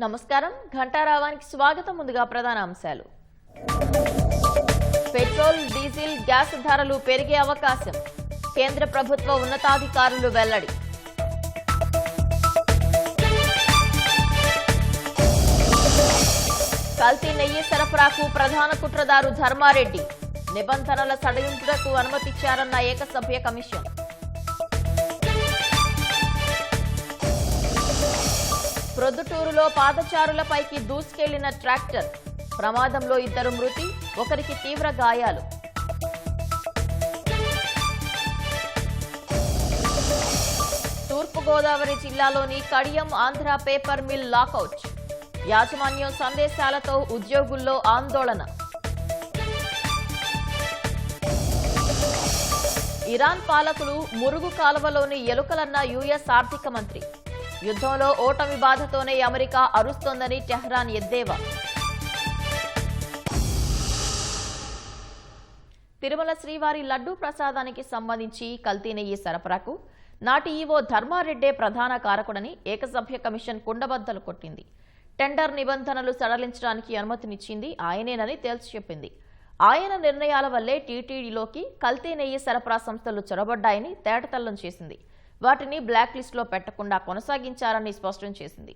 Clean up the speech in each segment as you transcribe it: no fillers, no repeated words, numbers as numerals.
నమస్కారం ఘంటారావానికి స్వాగతం. ముందుగా ప్రధాన అంశాలు. పెట్రోల్, డీజిల్, గ్యాస్ ధరలు పెరిగే అవకాశం. కేంద్ర ప్రభుత్వ ఉన్నతాధికారులు వెల్లడి. కల్తీ నెయ్యి సరఫరాకు ప్రధాన కుట్రదారు ధర్మారెడ్డి. నిబంధనల సడలింపులకు అనుమతిచ్చారన్న ఏకసభ్య కమిషన్. ప్రొద్దుటూరులో పాదచారులపైకి దూసుకెళ్లిన ట్రాక్టర్. ప్రమాదంలో 2 మృతి, ఒకరికి తీవ్ర గాయాలు. తూర్పుగోదావరి జిల్లాలోని Kadiyam Andhra paper mill lockout. యాజమాన్యం సందేశాలతో ఉద్యోగుల్లో ఆందోళన. ఇరాన్ పాలకులు మురుగు కాలువలోని ఎలుకలన్న యుఎస్ ఆర్థిక మంత్రి. యుద్ధంలో ఓటమి బాధతోనే అమెరికా అరుస్తోందని టెహ్రాన్ ఎద్దేవా. తిరుమల శ్రీవారి లడ్డూ ప్రసాదానికి సంబంధించి కల్తీ నెయ్యి సరఫరాకు నాటి ఈవో ధర్మారెడ్డే ప్రధాన కారకుడని ఏకసభ్య కమిషన్ కుండబద్దలు కొట్టింది. టెండర్ నిబంధనలు సడలించడానికి అనుమతినిచ్చింది ఆయనేనని తేల్చి చెప్పింది. ఆయన నిర్ణయాల వల్లే టీటీడీలోకి కల్తీ నెయ్యి సరఫరా సంస్థలు చొరబడ్డాయని తేటతెల్లం చేసింది. వాటిని బ్లాక్ లిస్టులో పెట్టకుండా కొనసాగించాలని స్పష్టం చేసింది.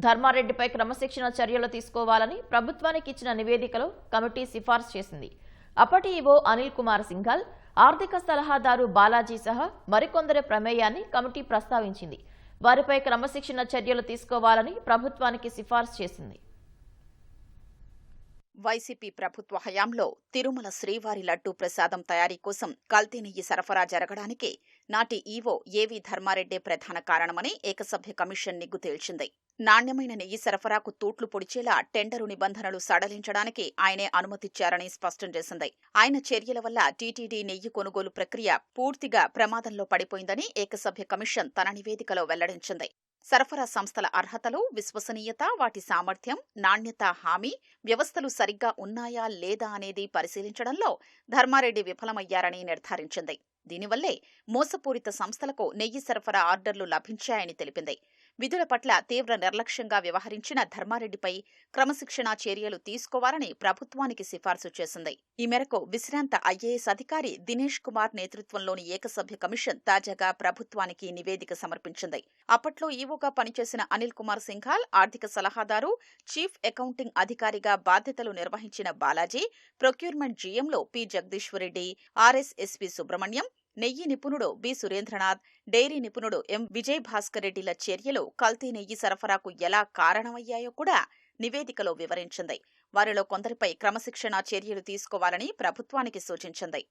ధర్మారెడ్డిపై క్రమశిక్షణ చర్యలు తీసుకోవాలని ప్రభుత్వానికి ఇచ్చిన నివేదికలో కమిటీ సిఫార్సు చేసింది. అప్పటి ఈవో అనిల్ కుమార్ సింఘాల్, ఆర్థిక సలహాదారు బాలాజీ సహా మరికొందరి ప్రమేయాన్ని కమిటీ ప్రస్తావించింది. వారిపై క్రమశిక్షణ చర్యలు తీసుకోవాలని ప్రభుత్వానికి సిఫార్సు చేసింది. వైసీపీ ప్రభుత్వ హయాంలో తిరుమల శ్రీవారి లడ్డూ ప్రసాదం తయారీ కోసం కల్తీ నెయ్యి సరఫరా జరగడానికి నాటి ఈవో ఏవి ధర్మారెడ్డే ప్రధాన కారణమని ఏకసభ్య కమిషన్ నిగ్గు తేల్చింది. నాణ్యమైన నెయ్యి సరఫరాకు తూట్లు పొడిచేలా టెండరు నిబంధనలు సడలించడానికి ఆయనే అనుమతిచ్చారని స్పష్టం చేసింది. ఆయన చర్యల వల్ల టీటీడీ నెయ్యి కొనుగోలు ప్రక్రియ పూర్తిగా ప్రమాదంలో పడిపోయిందని ఏకసభ్య కమిషన్ తన నివేదికలో వెల్లడించింది. సరఫరా సంస్థల అర్హతలు, విశ్వసనీయత, వాటి సామర్థ్యం, నాణ్యత హామీ, వ్యవస్థలు సరిగ్గా ఉన్నాయా లేదా అనేది పరిశీలించడంలో ధర్మారెడ్డి విఫలమయ్యారని నిర్ధారించింది. దీనివల్లే మోసపూరిత సంస్థలకు నెయ్యి సరఫరా ఆర్డర్లు లభించాయని తెలిపింది. విధుల పట్ల తీవ్ర నిర్లక్ష్యంగా వ్యవహరించిన ధర్మారెడ్డిపై క్రమశిక్షణా చర్యలు తీసుకోవాలని ప్రభుత్వానికి సిఫార్సు చేసింది. ఈ మేరకు విశ్రాంత ఐఏఎస్ అధికారి దినేష్ కుమార్ నేతృత్వంలోని ఏకసభ్య కమిషన్ తాజాగా ప్రభుత్వానికి నివేదిక సమర్పించింది. అప్పట్లో ఈవోగా పనిచేసిన అనిల్ కుమార్ సింఘాల్, ఆర్థిక సలహాదారు, చీఫ్ అకౌంటింగ్ అధికారిగా బాధ్యతలు నిర్వహించిన బాలాజీ, ప్రొక్యూర్మెంట్ జీఎంలో పి జగదీశ్వరరెడ్డి, ఆర్ఎస్ఎస్పి సుబ్రహ్మణ్యం, నెయ్యి నిపుణుడు బి సురేంద్రనాథ్, డైరీ నిపుణుడు ఎం విజయ్ భాస్కర్ రెడ్డిల చర్యలు కల్తీ నెయ్యి సరఫరాకు ఎలా కారణమయ్యాయో కూడా నివేదికలో వివరించింది. వారిలో కొందరిపై క్రమశిక్షణా చర్యలు తీసుకోవాలని ప్రభుత్వానికి సూచించింది.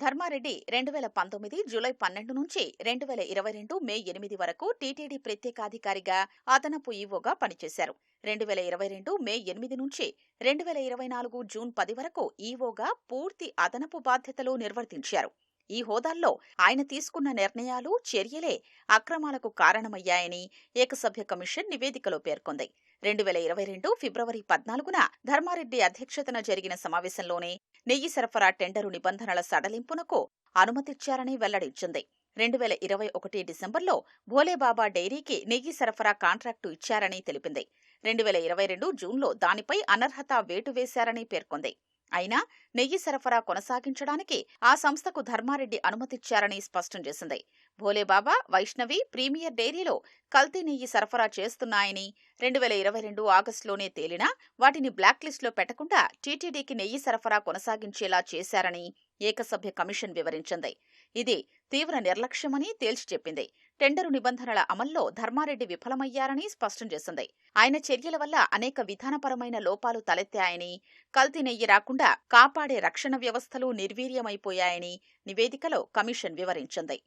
ధర్మారెడ్డి 2019 జూలై 12 నుంచి 2022 మే 8 వరకు టీటీడీ ప్రత్యేకాధికారిగా అదనపు ఈవోగా పనిచేశారు. 2022 మే 8 నుంచి 2024 జూన్ 10 వరకు ఈవోగా పూర్తి అదనపు బాధ్యతలు నిర్వర్తించారు. ఈ హోదాల్లో ఆయన తీసుకున్న నిర్ణయాలు, చర్యలే అక్రమాలకు కారణమయ్యాయని ఏకసభ్య కమిషన్ నివేదికలో పేర్కొంది. 2022 ఫిబ్రవరి 14న ధర్మారెడ్డి అధ్యక్షతన జరిగిన సమావేశంలోనే నెయ్యి సరఫరా టెండరు నిబంధనల సడలింపునకు అనుమతిచ్చారని వెల్లడించింది. 2021 డిసెంబర్లో భోలేబాబా డైరీకి నెయ్యి సరఫరా కాంట్రాక్టు ఇచ్చారని తెలిపింది. 2022 జూన్లో దానిపై అనర్హత వేటు వేశారని పేర్కొంది. అయినా నెయ్యి సరఫరా కొనసాగించడానికి ఆ సంస్థకు ధర్మారెడ్డి అనుమతిచ్చారని స్పష్టం చేసింది. భోలేబాబా, వైష్ణవి, ప్రీమియర్ డైరీలో కల్తీ నెయ్యి సరఫరా చేస్తున్నాయని 2022 ఆగస్టులోనే తేలినా వాటిని బ్లాక్ లిస్టులో పెట్టకుండా టీటీడీకి నెయ్యి సరఫరా కొనసాగించేలా చేశారని ఏకసభ్య కమిషన్ వివరించింది. ఇది తీవ్ర నిర్లక్ష్యమని తేల్చి చెప్పింది. టెండరు నిబంధనల అమల్లో ధర్మారెడ్డి విఫలమయ్యారని స్పష్టం చేసింది. ఆయన చర్యల వల్ల అనేక విధానపరమైన లోపాలు తలెత్తాయని, కల్తీ నెయ్యి రాకుండా కాపాడే రక్షణ వ్యవస్థలు నిర్వీర్యమైపోయాయని నివేదికలో కమిషన్ వివరించింది.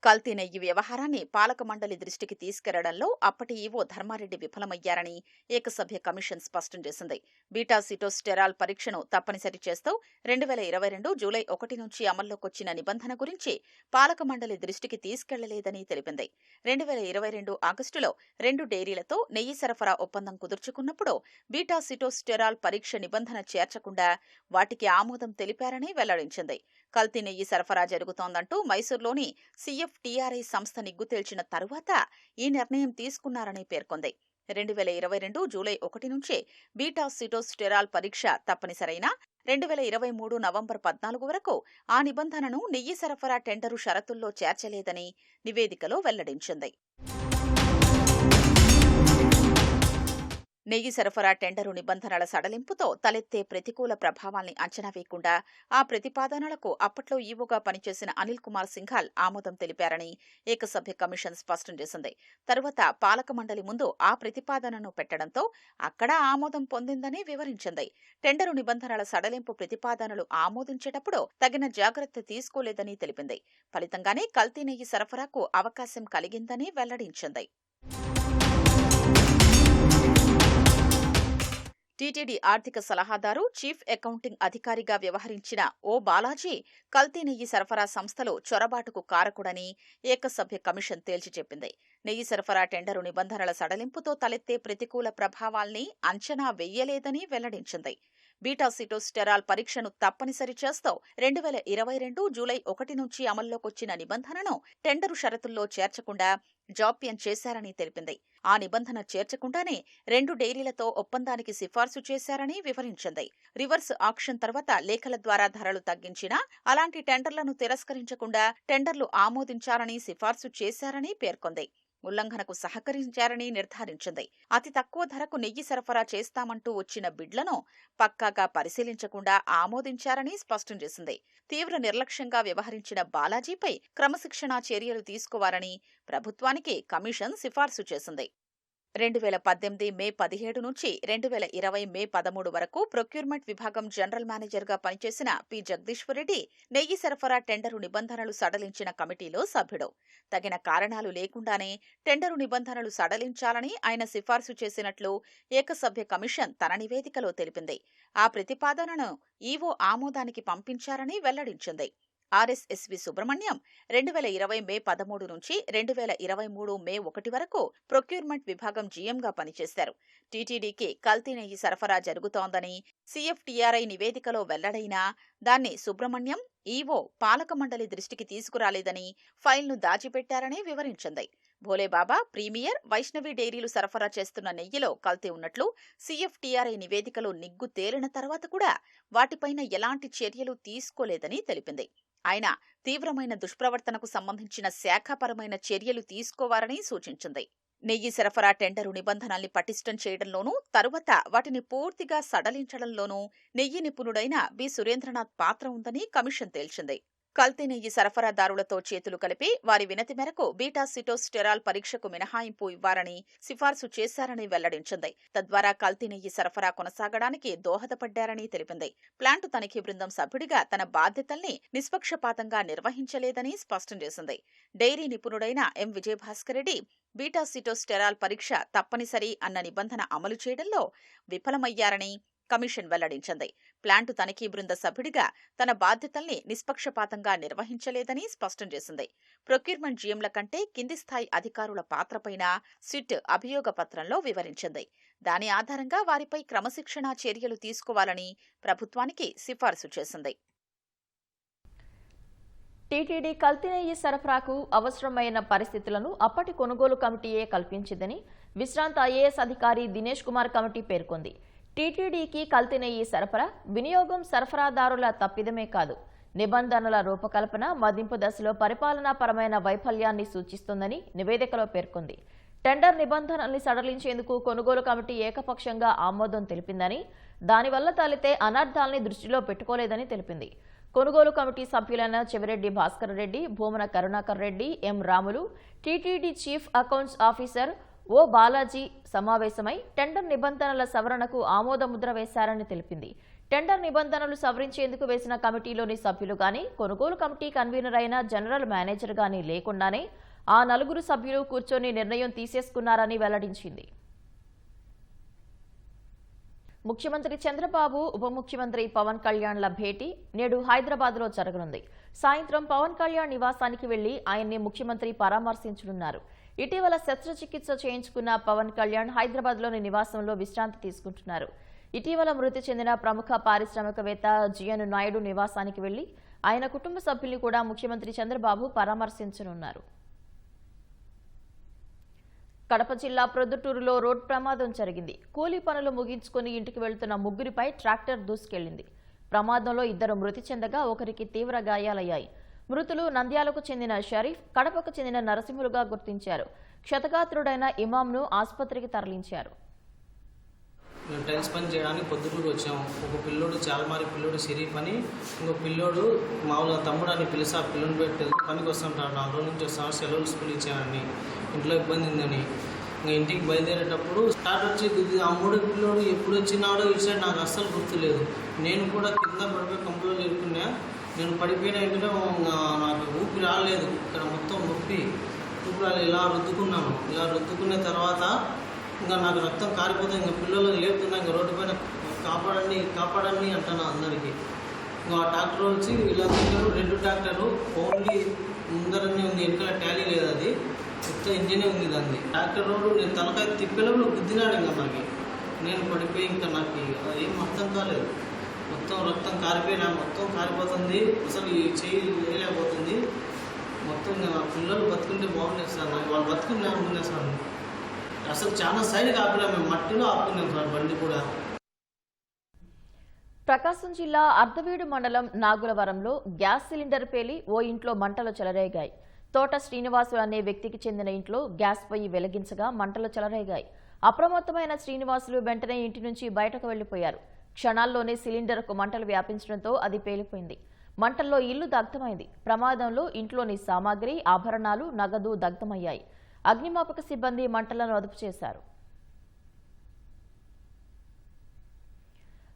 కల్తీ నెయ్యి వ్యవహారాన్ని పాలక మండలి దృష్టికి తీసుకెళ్లడంలో అప్పటి ఈవో ధర్మారెడ్డి విఫలమయ్యారని ఏకసభ్య కమిషన్ స్పష్టం చేసింది. బీటాసిటోస్టెరాల్ పరీక్షను తప్పనిసరి చేస్తూ 2022 జూలై 1 నుంచి అమల్లోకొచ్చిన నిబంధన గురించి పాలక మండలి దృష్టికి తీసుకెళ్లలేదని తెలిపింది. 2022 ఆగస్టులో 2 డైరీలతో నెయ్యి సరఫరా ఒప్పందం కుదుర్చుకున్నప్పుడు బీటాసిటోస్టెరాల్ పరీక్ష నిబంధన చేర్చకుండా వాటికి ఆమోదం తెలిపారని వెల్లడించింది. కల్తీ నెయ్యి సరఫరా జరుగుతోందంటూ మైసూరులోని CFTRI సంస్థ నిగ్గు తేల్చిన తరువాత ఈ నిర్ణయం తీసుకున్నారని పేర్కొంది. 2022 జూలై 1 నుంచే బీటా సిటోస్టెరాల్ పరీక్ష తప్పనిసరైన 2023 నవంబర్ 14 వరకు ఆ నిబంధనను నెయ్యి సరఫరా టెండరు షరతుల్లో చేర్చలేదని నివేదికలో వెల్లడించింది. నెయ్యి సరఫరా టెండరు నిబంధనల సడలింపుతో తలెత్తే ప్రతికూల ప్రభావాల్ని అంచనా వేయకుండా ఆ ప్రతిపాదనలకు అప్పట్లో ఈవోగా పనిచేసిన అనిల్ కుమార్ సింఘాల్ ఆమోదం తెలిపారని ఏకసభ్య కమిషన్ స్పష్టం చేసింది. తరువాత పాలక మండలి ముందు ఆ ప్రతిపాదనను పెట్టడంతో అక్కడ ఆమోదం పొందిందని వివరించింది. టెండరు నిబంధనల సడలింపు ప్రతిపాదనలు ఆమోదించేటప్పుడు తగిన జాగ్రత్త తీసుకోలేదని తెలిపింది. ఫలితంగానే కల్తీ నెయ్యి సరఫరాకు అవకాశం కలిగిందని వెల్లడించింది. టీటీడీ ఆర్థిక సలహాదారు, చీఫ్ అకౌంటింగ్ అధికారిగా వ్యవహరించిన ఓ బాలాజీ కల్తీ నెయ్యి సరఫరా సంస్థలో చొరబాటుకు కారకుడని ఏకసభ్య కమిషన్ తేల్చి చెప్పింది. నెయ్యి సరఫరా టెండరు నిబంధనల సడలింపుతో తలెత్తే ప్రతికూల ప్రభావాల్ని అంచనా వెయ్యలేదని వెల్లడించింది. బీటా సిటోస్టెరాల్ పరీక్షను తప్పనిసరి చేస్తూ 2022 జూలై 1 నుంచి అమల్లోకొచ్చిన నిబంధనను టెండరు షరతుల్లో చేర్చకుండా జాప్యం చేశారని తెలిపింది. ఆ నిబంధన చేర్చకుండానే 2 డైరీలతో ఒప్పందానికి సిఫార్సు చేశారని వివరించింది. రివర్స్ ఆక్షన్ తర్వాత లేఖల ద్వారా ధరలు తగ్గించినా అలాంటి టెండర్లను తిరస్కరించకుండా టెండర్లు ఆమోదించారని సిఫార్సు చేశారని పేర్కొంది. ఉల్లంఘనకు సహకరించారని నిర్ధారించింది. అతి తక్కువ ధరకు నెయ్యి సరఫరా చేస్తామంటూ వచ్చిన బిడ్లను పక్కాగా పరిశీలించకుండా ఆమోదించారని స్పష్టం చేసింది. తీవ్ర నిర్లక్ష్యంగా వ్యవహరించిన బాలాజీపై క్రమశిక్షణా చర్యలు తీసుకోవాలని ప్రభుత్వానికి కమిషన్ సిఫార్సు చేసింది. 2018 మే 17 నుంచి 2020 మే 13 వరకు ప్రొక్యూర్మెంట్ విభాగం జనరల్ మేనేజర్గా పనిచేసిన పి. జగదీశ్వరరెడ్డి నెయ్యి సరఫరా టెండరు నిబంధనలు సడలించిన కమిటీలో సభ్యుడు. తగిన కారణాలు లేకుండానే టెండరు నిబంధనలు సడలించాలని ఆయన సిఫార్సు చేసినట్లు ఏకసభ్య కమిషన్ తన నివేదికలో తెలిపింది. ఆ ప్రతిపాదనను ఈవో ఆమోదానికి పంపించారని వెల్లడించింది. RSSV సుబ్రహ్మణ్యం 2020 మే 13 నుంచి 2023 మే 1 వరకు ప్రొక్యూర్మెంట్ విభాగం జీఎంగా పనిచేశారు. టీటీడీకి కల్తీ నెయ్యి సరఫరా జరుగుతోందని CFTRI నివేదికలో వెల్లడైనా దాన్ని సుబ్రహ్మణ్యం, ఈవో పాలక మండలి దృష్టికి తీసుకురాలేదని, ఫైల్ను దాచిపెట్టారని వివరించింది. భోలేబాబా, ప్రీమియర్, వైష్ణవి డైరీలు సరఫరా చేస్తున్న నెయ్యిలో కల్తీ ఉన్నట్లు CFTRI నివేదికలో నిగ్గు తేలిన తర్వాత కూడా వాటిపైన ఎలాంటి చర్యలు తీసుకోలేదని తెలిపింది. ఆయన తీవ్రమైన దుష్ప్రవర్తనకు సంబంధించిన శాఖాపరమైన చర్యలు తీసుకోవాలని సూచించింది. నెయ్యి సరఫరా టెండరు నిబంధనల్ని పటిష్టం చేయడంలోనూ తరువాత వాటిని పూర్తిగా సడలించడంలోనూ నెయ్యి నిపుణుడైన బి. సురేంద్రనాథ్ పాత్ర ఉందని కమిషన్ తేల్చింది. కల్తీ నెయ్యి సరఫరాదారులతో చేతులు కలిపి వారి వినతి మేరకు బీటా సిటోస్టెరాల్ పరీక్షకు మినహాయింపు ఇవ్వాలని సిఫార్సు చేశారని వెల్లడించింది. తద్వారా కల్తీ నెయ్యి సరఫరా కొనసాగడానికి దోహదపడ్డారని తెలిపింది. ప్లాంటు తనిఖీ బృందం సభ్యుడిగా తన బాధ్యతల్ని నిష్పక్షపాతంగా నిర్వహించలేదని స్పష్టం చేసింది. డైరీ నిపుణుడైన ఎం. విజయభాస్కర్ రెడ్డి బీటా సిటోస్టెరాల్ పరీక్ష తప్పనిసరి అన్న నిబంధన అమలు చేయడంలో విఫలమయ్యారని కమిషన్ వెల్లడించింది. ప్లాంటు తనిఖీ బృంద సభ్యుడిగా తన బాధ్యతల్ని నిష్పక్షపాతంగా నిర్వహించలేదని స్పష్టం చేసింది. ప్రొక్యూర్మెంట్ జీఎంల కంటే కింది స్థాయి అధికారుల పాత్రపైన సిట్ అభియోగ పత్రంలో వివరించింది. దాని ఆధారంగా వారిపై క్రమశిక్షణా చర్యలు తీసుకోవాలని ప్రభుత్వానికి సిఫార్సు చేసింది. టీటీడీ కల్తీ నెయ్యి సరఫరాకు అవసరమైన పరిస్థితులను అప్పటి కొనుగోలు కమిటీయే కల్పించిందని విశ్రాంత IAS అధికారి దినేష్ కుమార్ కమిటీ పేర్కొంది. టీటీడీకి కల్తీ నెయ్యి సరఫరా, వినియోగం సరఫరాదారుల తప్పిదమే కాదు, నిబంధనల రూపకల్పన, మదింపు దశలో పరిపాలనాపరమైన వైఫల్యాన్ని సూచిస్తోందని నివేదికలో పేర్కొంది. టెండర్ నిబంధనల్ని సడలించేందుకు కొనుగోలు కమిటీ ఏకపక్షంగా ఆమోదం తెలిపిందని, దానివల్ల తలెత్తే అనర్థాల్ని దృష్టిలో పెట్టుకోలేదని తెలిపింది. కొనుగోలు కమిటీ సభ్యులైన Chevireddy Bhaskar Reddy, Bhumana Karunakar Reddy, M. Ramulu, TTD chief accounts officer O Balaji సమావేశమై టెండర్ నిబంధనల సవరణకు ఆమోదముద్ర వేశారని తెలిపింది. టెండర్ నిబంధనలు సవరించేందుకు వేసిన కమిటీలోని సభ్యులు గాని, కొనుగోలు కమిటీ కన్వీనర్ అయిన జనరల్ మేనేజర్ గాని లేకుండానే ఆ 4 సభ్యులు కూర్చొని నిర్ణయం తీసేసుకున్నారని వెల్లడించింది. ముఖ్యమంత్రి చంద్రబాబు, ఉప ముఖ్యమంత్రి పవన్ కళ్యాణ్ల భేటీ నేడు హైదరాబాద్లో జరగనుంది. సాయంత్రం పవన్ కళ్యాణ్ నివాసానికి వెళ్లి ఆయన్ని ముఖ్యమంత్రి పరామర్శించనున్నారు. ఇటీవల శస్త్రచికిత్స చేయించుకున్న పవన్ కళ్యాణ్ హైదరాబాద్లోని నివాసంలో విశ్రాంతి తీసుకుంటున్నారు. ఇటీవల మృతి చెందిన ప్రముఖ పారిశ్రామికవేత్త జిఎన్ నాయుడు నివాసానికి వెళ్లి ఆయన కుటుంబ సభ్యుల్ని కూడా ముఖ్యమంత్రి చంద్రబాబు పరామర్శించనున్నారు. కడప జిల్లా ప్రొద్దుటూరులో రోడ్ ప్రమాదం జరిగింది. కూలీ పనులు ముగించుకుని ఇంటికి వెళ్తున్న ముగ్గురిపై ట్రాక్టర్ దూసుకెళ్లింది. ప్రమాదంలో 2 మృతి చెందగా ఒకరికి తీవ్ర గాయాలయ్యాయి. మృతులు నంద్యాలకు చెందిన షరీఫ్, కడపకు చెందిన నరసింహులుగా గుర్తించారు. క్షతగాత్రుడైన ఇమాంను ఆసుపత్రికి తరలించారు. మేము టైల్స్ పని చేయడానికి పొద్దుటూరు వచ్చాము. ఒక పిల్లోడు చాలమారి పిల్లోడు షరీఫ్ అని, ఇంకో పిల్లోడు మామూలుగా తమ్ముడు అని పిలిచి ఆ పిల్లని పెట్టి పనికి వస్తుంటాడు. 4 రోజుల నుంచి వస్తాను, సెలవులు స్కూల్ ఇచ్చానని, ఇంట్లో ఇబ్బంది ఉందని. ఇంకా ఇంటికి బయలుదేరేటప్పుడు స్టార్ట్ వచ్చి ఆ 3 పిల్లోడు ఎప్పుడు వచ్చినాడో ఇచ్చాడు నాకు అస్సలు గుర్తులేదు. నేను కూడా కింద పడిపోయి కంపులో చేరుకున్నా. నేను పడిపోయిన ఇంటిలో నాకు ఊపిరి రాలేదు. ఇక్కడ మొత్తం నొప్పి ఊపిరి ఇలా రుద్దుకున్నాను. ఇలా రుద్దుకున్న తర్వాత ఇంకా నాకు రక్తం కారిపోతే ఇంకా పిల్లలు లేపుతున్నా. ఇంకా రోడ్డు పైన కాపాడండి కాపాడండి అంటాను అందరికీ. ఇంకా ఆ ట్రాక్టర్ వచ్చి ఇలా తింటారు. 2 ట్రాక్టర్లు ఓన్లీ ముందరనే ఉంది, వెనకాల ట్యాలీ లేదు, అది మొత్తం ఇంజనే ఉంది దాన్ని. ట్రాక్టర్ రోడ్డు నేను తలకాయ తిప్పేలోపు గుద్దినాడు. ఇంకా మనకి నేను పడిపోయి ఇంకా నాకు ఏం అర్థం కాలేదు. మొత్తం రక్తం కారిపోయినా, మొత్తం కారిపోతుంది. అసలు ఈ చెయ్యి వేయలేకపోతుంది. మొత్తం నా పిల్లలు బతుకుంటే బాగుండేది సార్. నాకు వాళ్ళు బతుకుని అనుకునే సార్. అసలు చాలా సైడ్కి ఆపినాం, మేము మట్టిలో ఆపుకున్నాం సార్ బండి కూడా. ప్రకాశం జిల్లా అర్ధవీడు మండలం నాగులవరంలో గ్యాస్ సిలిండర్ పేలి ఓ ఇంట్లో మంటలు చెలరేగాయి. తోట శ్రీనివాసు అనే వ్యక్తికి చెందిన ఇంట్లో గ్యాస్ పొయ్యి వెలిగించగా మంటలు చెలరేగాయి. అప్రమత్తమైన శ్రీనివాసులు వెంటనే ఇంటి నుంచి బయటకు వెళ్లిపోయారు. క్షణాల్లోనే సిలిండర్కు మంటలు వ్యాపించడంతో అది పేలిపోయింది. మంటల్లో ఇల్లు దగ్ధమైంది. ప్రమాదంలో ఇంట్లోని సామాగ్రి, ఆభరణాలు, నగదు దగ్ధమయ్యాయి. అగ్నిమాపక సిబ్బంది మంటలను అదుపు చేశారు.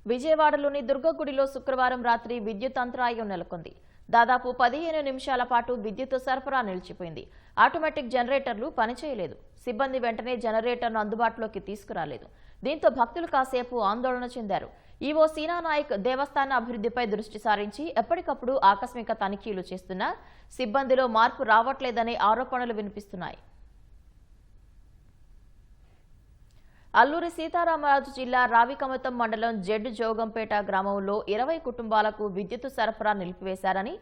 విజయవాడలోని దుర్గగుడిలో శుక్రవారం రాత్రి విద్యుత్ అంతరాయం నెలకొంది. దాదాపు 15 నిమిషాల పాటు విద్యుత్ సరఫరా నిలిచిపోయింది. ఆటోమేటిక్ జనరేటర్లు పనిచేయలేదు. సిబ్బంది వెంటనే జనరేటర్ను అందుబాటులోకి తీసుకురాలేదు. దీంతో భక్తులు కాసేపు ఆందోళన చెందారు. ఈవో సీనా నాయక్ దేవస్థాన అభివృద్ధిపై దృష్టి సారించి ఎప్పటికప్పుడు ఆకస్మిక తనిఖీలు చేస్తున్నా సిబ్బందిలో మార్పు రావట్లేదనే ఆరోపణలు వినిపిస్తున్నాయి. అల్లూరి సీతారామరాజు జిల్లా రావికమతం మండలం జెడ్ జోగంపేట గ్రామంలో 20 కుటుంబాలకు విద్యుత్ సరఫరా నిలిపివేశారని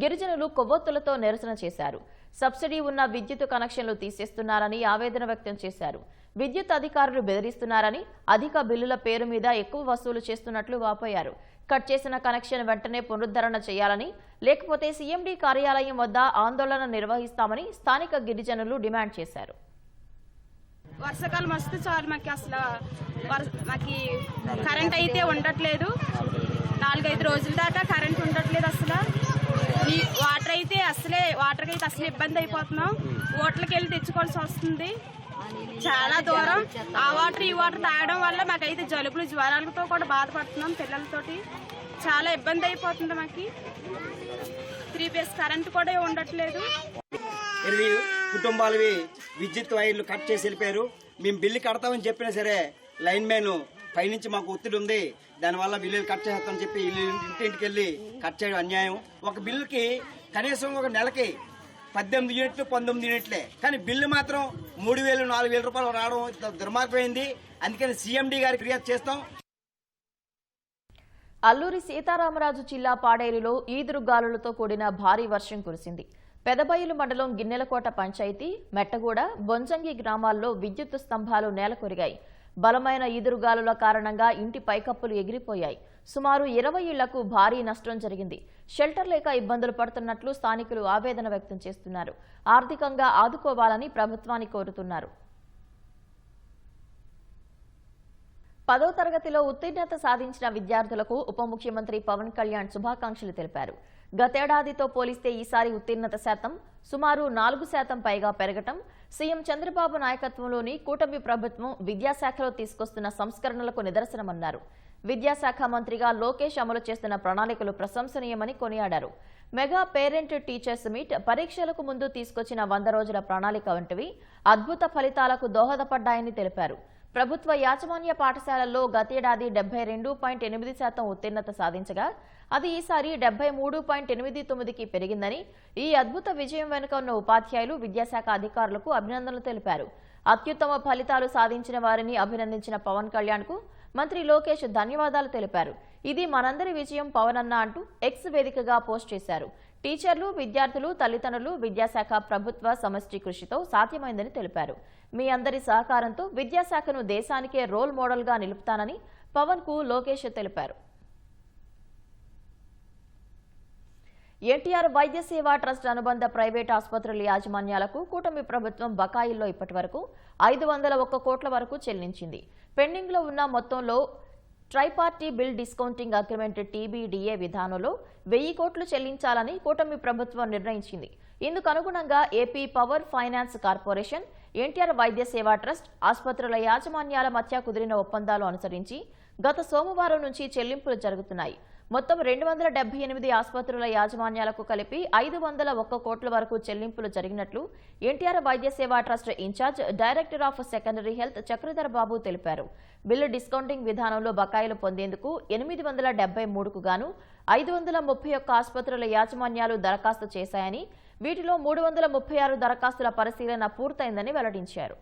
గిరిజనులు కొవ్వొత్తులతో నిరసన చేశారు. సబ్సిడీ ఉన్న విద్యుత్ కనెక్షన్లు తీసేస్తున్నారని ఆవేదన వ్యక్తం చేశారు. విద్యుత్ అధికారులు బెదిరిస్తున్నారని, అధిక బిల్లుల పేరు మీద ఎక్కువ వసూలు చేస్తున్నట్లు వాపోయారు. కట్ చేసిన కనెక్షన్ వెంటనే పునరుద్ధరణ చేయాలని, లేకపోతే సీఎండీ కార్యాలయం వద్ద ఆందోళన నిర్వహిస్తామని స్థానిక గిరిజనులు డిమాండ్ చేశారు. వర్షాకాలం వస్తే చాలు మాకు అసలు మాకు కరెంట్ అయితే ఉండట్లేదు. 4-5 రోజుల దాకా కరెంట్ ఉండట్లేదు. అసలు వాటర్కి అయితే అసలు ఇబ్బంది అయిపోతున్నాం. ఓట్లకి వెళ్ళి తెచ్చుకోవాల్సి వస్తుంది. చాలా దూరం. ఆ వాటర్ ఈ వాటర్ తాగడం వల్ల మాకైతే జలుబులు, జ్వరాలతో కూడా బాధపడుతున్నాం. పిల్లలతోటి చాలా ఇబ్బంది అయిపోతుంది. మాకు 3 ఫేజ్ కరెంట్ కూడా ఉండట్లేదు. 20 కుటుంబాలవి విద్యుత్ వైర్లు కట్ చేసి వెళ్ళిపోయారు. మేము బిల్లు కడతామని చెప్పినా సరే లైన్ మ్యాన్ పైనుంచి మాకు ఒత్తిడి ఉంది, దానివల్ల బిల్లులు కట్ చేస్తామని చెప్పి ఇంటింటికి వెళ్ళి కట్ చేయడం అన్యాయం. ఒక బిల్లుకి కనీసం ఒక నెలకి 18 యూనిట్లు 19 యూనిట్లే, కానీ బిల్లు మాత్రం 3,000-4,000 రూపాయలు రావడం దుర్మార్గమైంది. అందుకని సీఎండీ గారికి ఫిర్యాదు చేస్తాం. అల్లూరి సీతారామరాజు జిల్లా పాడేరులో ఈదురుగాలులతో కూడిన భారీ వర్షం కురిసింది. పెదబయలు మండలం గిన్నెలకోట పంచాయతీ, మెట్టగూడ, బొంజంగి గ్రామాల్లో విద్యుత్ స్తంభాలు నేలకొరిగాయి. బలమైన ఈదురుగాలుల కారణంగా ఇంటి పైకప్పులు ఎగిరిపోయాయి. సుమారు 20 ఇళ్లకు భారీ నష్టం జరిగింది. షెల్టర్ లేక ఇబ్బందులు పడుతున్నట్లు స్థానికులు ఆవేదన వ్యక్తం చేస్తున్నారు. ఆర్థికంగా ఆదుకోవాలని ప్రభుత్వాన్ని కోరుతున్నారు. 10వ తరగతిలో ఉత్తీర్ణత సాధించిన విద్యార్థులకు ఉప ముఖ్యమంత్రి పవన్ కళ్యాణ్ శుభాకాంక్షలు తెలిపారు. గతేడాదితో పోలిస్తే ఈసారి ఉత్తీర్ణత శాతం సుమారు 4% పైగా పెరగటం సీఎం చంద్రబాబు నాయకత్వంలోని కూటమి ప్రభుత్వం విద్యాశాఖలో తీసుకొస్తున్న సంస్కరణలకు నిదర్శనమన్నారు. విద్యాశాఖ మంత్రిగా లోకేష్ అమలు చేస్తున్న ప్రణాళికలు ప్రశంసనీయమని కొనియాడారు. మెగా పేరెంట్ టీచర్స్ మీట్, పరీక్షలకు ముందు తీసుకొచ్చిన 100 రోజుల ప్రణాళిక వంటివి అద్భుత ఫలితాలకు దోహదపడ్డాయని తెలిపారు. ప్రభుత్వ యాజమాన్య పాఠశాలల్లో గతేడాది 72.8% ఉత్తీర్ణత సాధించగా అది ఈసారి 73.89కి పెరిగిందని, ఈ అద్భుత విజయం వెనుక ఉన్న ఉపాధ్యాయులు, విద్యాశాఖ అధికారులకు అభినందనలు తెలిపారు. అత్యుత్తమ ఫలితాలు సాధించిన వారిని అభినందించిన పవన్ కళ్యాణ్కు మంత్రి లోకేష్ ధన్యవాదాలు తెలిపారు. ఇది మనందరి విజయం పవన్ అన్న అంటూ ఎక్స్ వేదికగా పోస్ట్ చేశారు. టీచర్లు, విద్యార్థులు, తల్లిదండ్రులు, విద్యాశాఖ ప్రభుత్వ సమష్టి కృషితో సాధ్యమైందని తెలిపారు. మీ అందరి సహకారంతో విద్యాశాఖను దేశానికే రోల్ మోడల్ గా నిలుపుతానని పవన్ కు లోకేష్ తెలిపారు. ఎన్టీఆర్ వైద్య సేవా ట్రస్ట్ అనుబంధ ప్రైవేట్ ఆసుపత్రుల యాజమాన్యాలకు కూటమి ప్రభుత్వం బకాయిల్లో ఇప్పటివరకు 501 కోట్ల వరకు చెల్లించింది. పెండింగ్ లో ఉన్న మొత్తంలో tri-party bill discounting agreement TBDA విధానంలో 1000 కోట్లు చెల్లించాలని కూటమి ప్రభుత్వం నిర్ణయించింది. ఇందుకు అనుగుణంగా AP power finance corporation, NTR Vaidya Seva trust ఆసుపత్రుల యాజమాన్యాల మధ్య కుదిరిన ఒప్పందాలు అనుసరించి గత సోమవారం నుంచి చెల్లింపులు జరుగుతున్నాయి. మొత్తం 278 ఆసుపత్రుల యాజమాన్యాలకు కలిపి 501 కోట్ల వరకు చెల్లింపులు జరిగినట్లు NTR Vaidya Seva trust incharge director of secondary health Chakradhar Babu తెలిపారు. బిల్లు డిస్కౌంటింగ్ విధానంలో బకాయిలు పొందేందుకు 873కు గాను 531 ఆసుపత్రుల యాజమాన్యాలు దరఖాస్తు చేశాయని, వీటిలో 336 దరఖాస్తుల పరిశీలన పూర్తయిందని వెల్లడించారు.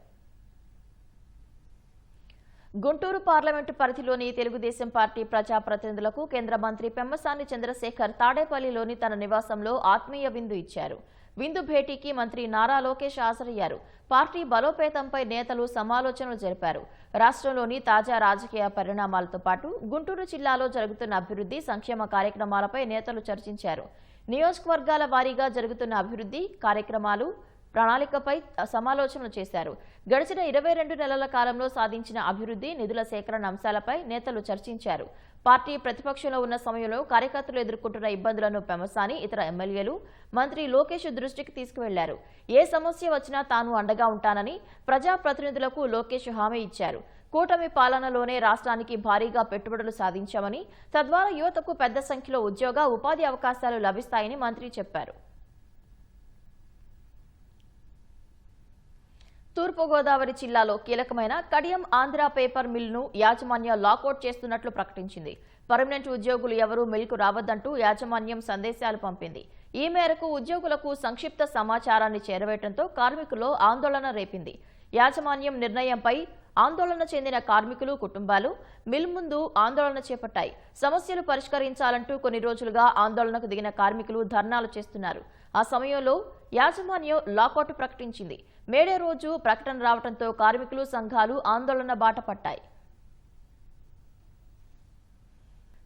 గుంటూరు పార్లమెంటు పరిధిలోని తెలుగుదేశం పార్టీ ప్రజాప్రతినిధులకు కేంద్ర మంత్రి పెమ్మసాని చంద్రశేఖర్ తాడేపల్లిలోని తన నివాసంలో ఆత్మీయ విందు ఇచ్చారు. విందు భేటీకి మంత్రి నారా లోకేష్ హాజరయ్యారు. పార్టీ బలోపేతంపై నేతలు సమాలోచనలు జరిపారు. రాష్ట్రంలోని తాజా రాజకీయ పరిణామాలతో పాటు గుంటూరు జిల్లాలో జరుగుతున్న అభివృద్ధి, సంక్షేమ కార్యక్రమాలపై నేతలు చర్చించారు. నియోజకవర్గాల వారీగా జరుగుతున్న అభివృద్ధి కార్యక్రమాలు, ప్రణాళికపై సమాలోచనలు చేశారు. గడిచిన 22 నెలల కాలంలో సాధించిన అభివృద్ధి, నిధుల సేకరణ అంశాలపై నేతలు చర్చించారు. పార్టీ ప్రతిపక్షంలో ఉన్న సమయంలో కార్యకర్తలు ఎదుర్కొంటున్న ఇబ్బందులను పెమ్మసాని, ఇతర ఎమ్మెల్యేలు, మంత్రి లోకేష్ దృష్టికి తీసుకువెళ్లారు. ఏ సమస్య వచ్చినా తాను అండగా ఉంటానని ప్రజాప్రతినిధులకు లోకేష్ హామీ ఇచ్చారు. కూటమి పాలనలోనే రాష్ట్రానికి భారీగా పెట్టుబడులు సాధించామని, తద్వారా యువతకు పెద్ద సంఖ్యలో ఉద్యోగ, ఉపాధి అవకాశాలు లభిస్తాయని మంత్రి చెప్పారు. తూర్పుగోదావరి జిల్లాలో కీలకమైన కడియం ఆంధ్ర పేపర్ మిల్ను యాజమాన్యం లాకౌట్ చేస్తున్నట్లు ప్రకటించింది. పర్మనెంట్ ఉద్యోగులు ఎవరూ మిల్కు రావద్దంటూ యాజమాన్యం సందేశాలు పంపింది. ఈ మేరకు ఉద్యోగులకు సంక్షిప్త సమాచారాన్ని చేరవేయడంతో కార్మికుల్లో ఆందోళన రేపింది. యాజమాన్యం నిర్ణయంపై ఆందోళన చెందిన కార్మికులు, కుటుంబాలు మిల్ ముందు ఆందోళన చేపట్టాయి. సమస్యలు పరిష్కరించాలంటూ కొన్ని రోజులుగా ఆందోళనకు దిగిన కార్మికులు ధర్నాలు చేస్తున్నారు. ఆ సమయంలో యాజమాన్యం లాకౌట్ ప్రకటించింది. మేడే రోజు ప్రకటన రావడంతో కార్మికులు, సంఘాలు ఆందోళన బాట పట్టాయి.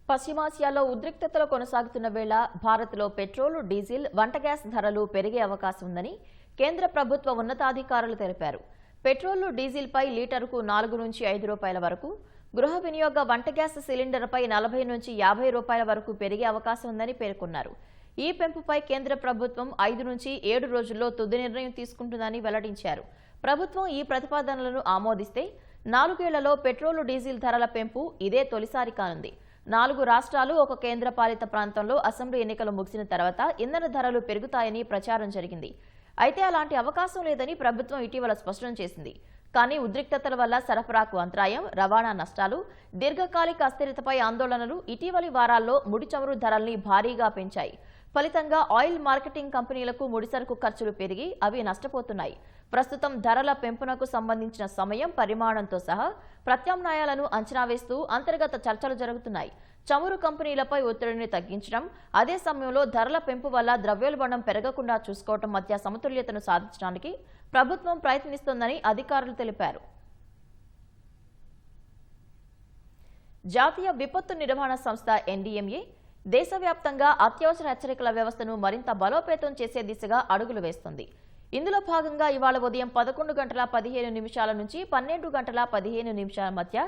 పశ్చిమాసియాలో ఉద్రిక్తతలు కొనసాగుతున్న వేళ భారత్లో పెట్రోల్, డీజిల్, వంట గ్యాస్ ధరలు పెరిగే అవకాశం ఉందని కేంద్ర ప్రభుత్వ ఉన్నతాధికారులు తెలిపారు. పెట్రోల్, డీజిల్పై లీటరుకు 4 నుంచి 5 రూపాయల వరకు, గృహ వినియోగ వంట గ్యాస్ సిలిండర్పై 40 నుంచి 50 రూపాయల వరకు పెరిగే అవకాశం ఉందని పేర్కొన్నారు. ఈ పెంపుపై కేంద్ర ప్రభుత్వం 5 నుంచి 7 రోజుల్లో తుది నిర్ణయం తీసుకుంటుందని వెల్లడించారు. ప్రభుత్వం ఈ ప్రతిపాదనలను ఆమోదిస్తే 4 ఏళ్లలో పెట్రోల్, డీజిల్ ధరల పెంపు ఇదే తొలిసారి కానుంది. 4 రాష్ట్రాలు, ఒక కేంద్రపాలిత ప్రాంతంలో అసెంబ్లీ ఎన్నికలు ముగిసిన తర్వాత ఇంధన ధరలు పెరుగుతాయని ప్రచారం జరిగింది. అయితే అలాంటి అవకాశం లేదని ప్రభుత్వం ఇటీవల స్పష్టం చేసింది. కానీ ఉద్రిక్తతల వల్ల సరఫరాకు అంతరాయం, రవాణా నష్టాలు, దీర్ఘకాలిక అస్థిరతపై ఆందోళనలు ఇటీవలి వారాల్లో ముడి చమురు ధరల్ని భారీగా పెంచాయి. ఫలితంగా ఆయిల్ మార్కెటింగ్ కంపెనీలకు ముడిసరుకు ఖర్చులు పెరిగి అవి నష్టపోతున్నాయి. ప్రస్తుతం ధరల పెంపునకు సంబంధించిన సమయం, పరిమాణంతో సహా ప్రత్యామ్నాయాలను అంచనా వేస్తూ అంతర్గత చర్చలు జరుగుతున్నాయి. చమురు కంపెనీలపై ఒత్తిడిని తగ్గించడం, అదే సమయంలో ధరల పెంపు వల్ల ద్రవ్యోల్బణం పెరగకుండా చూసుకోవడం మధ్య సమతుల్యతను సాధించడానికి ప్రభుత్వం ప్రయత్నిస్తోందని అధికారులు తెలిపారు. జాతీయ విపత్తు నిర్వహణ సంస్థ NDMA దేశవ్యాప్తంగా అత్యవసర హెచ్చరికల వ్యవస్థను మరింత బలోపేతం చేసే దిశగా అడుగులు వేస్తోంది. ఇందులో భాగంగా ఇవాళ ఉదయం 11:15 నుంచి 12:15 మధ్య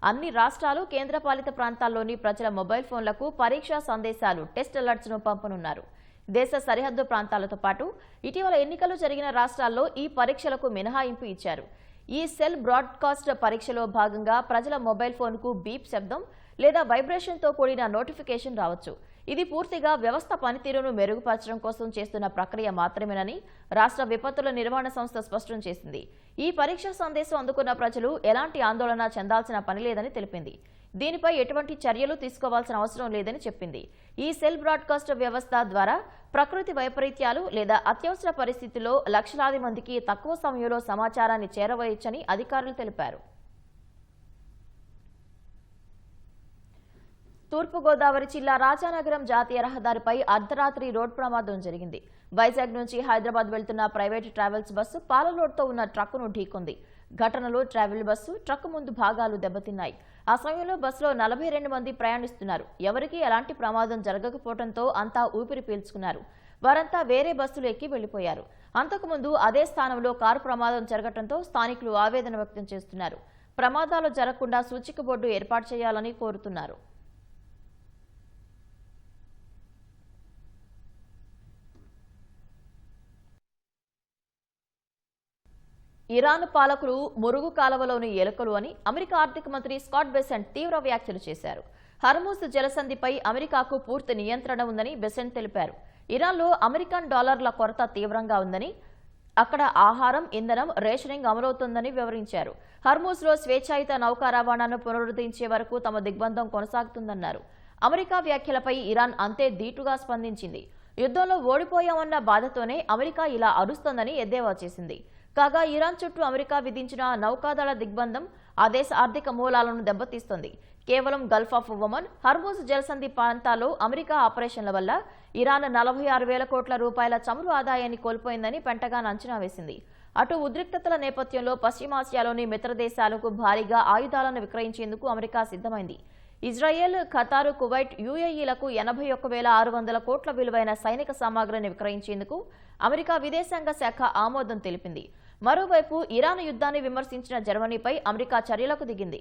అన్ని రాష్ట్రాలు, కేంద్రపాలిత ప్రాంతాల్లోని ప్రజల మొబైల్ ఫోన్లకు పరీక్షా సందేశాలు, టెస్ట్ అలర్ట్స్ ను పంపనున్నారు. దేశ సరిహద్దు ప్రాంతాలతో పాటు ఇటీవల ఎన్నికలు జరిగిన రాష్ట్రాల్లో ఈ పరీక్షలకు మినహాయింపు ఇచ్చారు. ఈ సెల్ బ్రాడ్కాస్ట్ పరీక్షలో భాగంగా ప్రజల మొబైల్ ఫోన్కు బీప్ శబ్దం లేదా వైబ్రేషన్తో కూడిన నోటిఫికేషన్ రావచ్చు. ఇది పూర్తిగా వ్యవస్థ పనితీరును మెరుగుపరచడం కోసం చేస్తున్న ప్రక్రియ మాత్రమేనని రాష్ట్ర విపత్తుల నిర్వహణ సంస్థ స్పష్టం చేసింది. ఈ పరీక్ష సందేశం అందుకున్న ప్రజలు ఎలాంటి ఆందోళన చెందాల్సిన పని లేదని తెలిపింది. దీనిపై ఎటువంటి చర్యలు తీసుకోవాల్సిన అవసరం లేదని చెప్పింది. ఈ సెల్ బ్రాడ్కాస్ట్ వ్యవస్థ ద్వారా ప్రకృతి వైపరీత్యాలు లేదా అత్యవసర పరిస్థితుల్లో లక్షలాది మందికి తక్కువ సమయంలో సమాచారాన్ని చేరవేయొచ్చని అధికారులు తెలిపారు. తూర్పుగోదావరి జిల్లా రాజానగరం జాతీయ రహదారిపై అర్ధరాత్రి రోడ్ ప్రమాదం జరిగింది. వైజాగ్ నుంచి హైదరాబాద్ వెళ్తున్న ప్రైవేటు ట్రావెల్స్ బస్సు పాలలోడ్తో ఉన్న ట్రక్కును ఢీకొంది. ఘటనలో ట్రావెల్ బస్సు, ట్రక్కు ముందు భాగాలు దెబ్బతిన్నాయి. ఆ సమయంలో బస్సులో 42 మంది ప్రయాణిస్తున్నారు. ఎవరికీ ఎలాంటి ప్రమాదం జరగకపోవడంతో అంతా ఊపిరి పీల్చుకున్నారు. వారంతా వేరే బస్సులు ఎక్కి వెళ్లిపోయారు. అంతకుముందు అదే స్థానంలో కారు ప్రమాదం జరగడంతో స్థానికులు ఆవేదన వ్యక్తం చేస్తున్నారు. ప్రమాదాలు జరగకుండా సూచిక బోర్డు ఏర్పాటు చేయాలని కోరుతున్నారు. ఇరాన్ పాలకులు మురుగు కాలవలోని ఎలుకలు అని అమెరికా ఆర్థిక మంత్రి స్కాట్ బెసెంట్ తీవ్ర వ్యాఖ్యలు చేశారు. హర్ముజ్ జలసంధిపై అమెరికాకు పూర్తి నియంత్రణ ఉందని బెసెంట్ తెలిపారు. ఇరాన్లో అమెరికన్ డాలర్ల కొరత తీవ్రంగా ఉందని, అక్కడ ఆహారం, ఇంధనం, రేషనింగ్ అమలవుతోందని వివరించారు. హర్ముజ్లో స్వేచ్ఛాయుత నౌకా రవాణాను పునరుద్ధరించే వరకు తమ దిగ్బంధం కొనసాగుతుందన్నారు. అమెరికా వ్యాఖ్యలపై ఇరాన్ అంతే ధీటుగా స్పందించింది. యుద్ధంలో ఓడిపోయామన్న బాధతోనే అమెరికా ఇలా అరుస్తోందని ఎద్దేవా చేసింది. కాగా ఇరాన్ చుట్టూ అమెరికా విధించిన నౌకాదళ దిగ్బంధం ఆ దేశ ఆర్థిక మూలాలను దెబ్బతీస్తోంది. కేవలం గల్ఫ్ ఆఫ్ ఒమన్, హర్ముజ్ జలసంధి ప్రాంతాల్లో అమెరికా ఆపరేషన్ల వల్ల ఇరాన్ 46,000 కోట్ల రూపాయల చమురు ఆదాయాన్ని కోల్పోయిందని పెంటగాన్ అంచనా వేసింది. అటు ఉద్రిక్తతల నేపథ్యంలో పశ్చిమాసియాలోని మిత్ర దేశాలకు భారీగా ఆయుధాలను విక్రయించేందుకు అమెరికా సిద్ధమైంది. ఇజ్రాయెల్, ఖతారు, కువైట్, యుఏఈలకు 81,600 కోట్ల విలువైన సైనిక సామాగ్రిని విక్రయించేందుకు అమెరికా విదేశాంగ శాఖ ఆమోదం తెలిపింది. మరోవైపు ఇరాన్ యుద్ధాన్ని విమర్శించిన జర్మనీపై అమెరికా చర్యలకు దిగింది.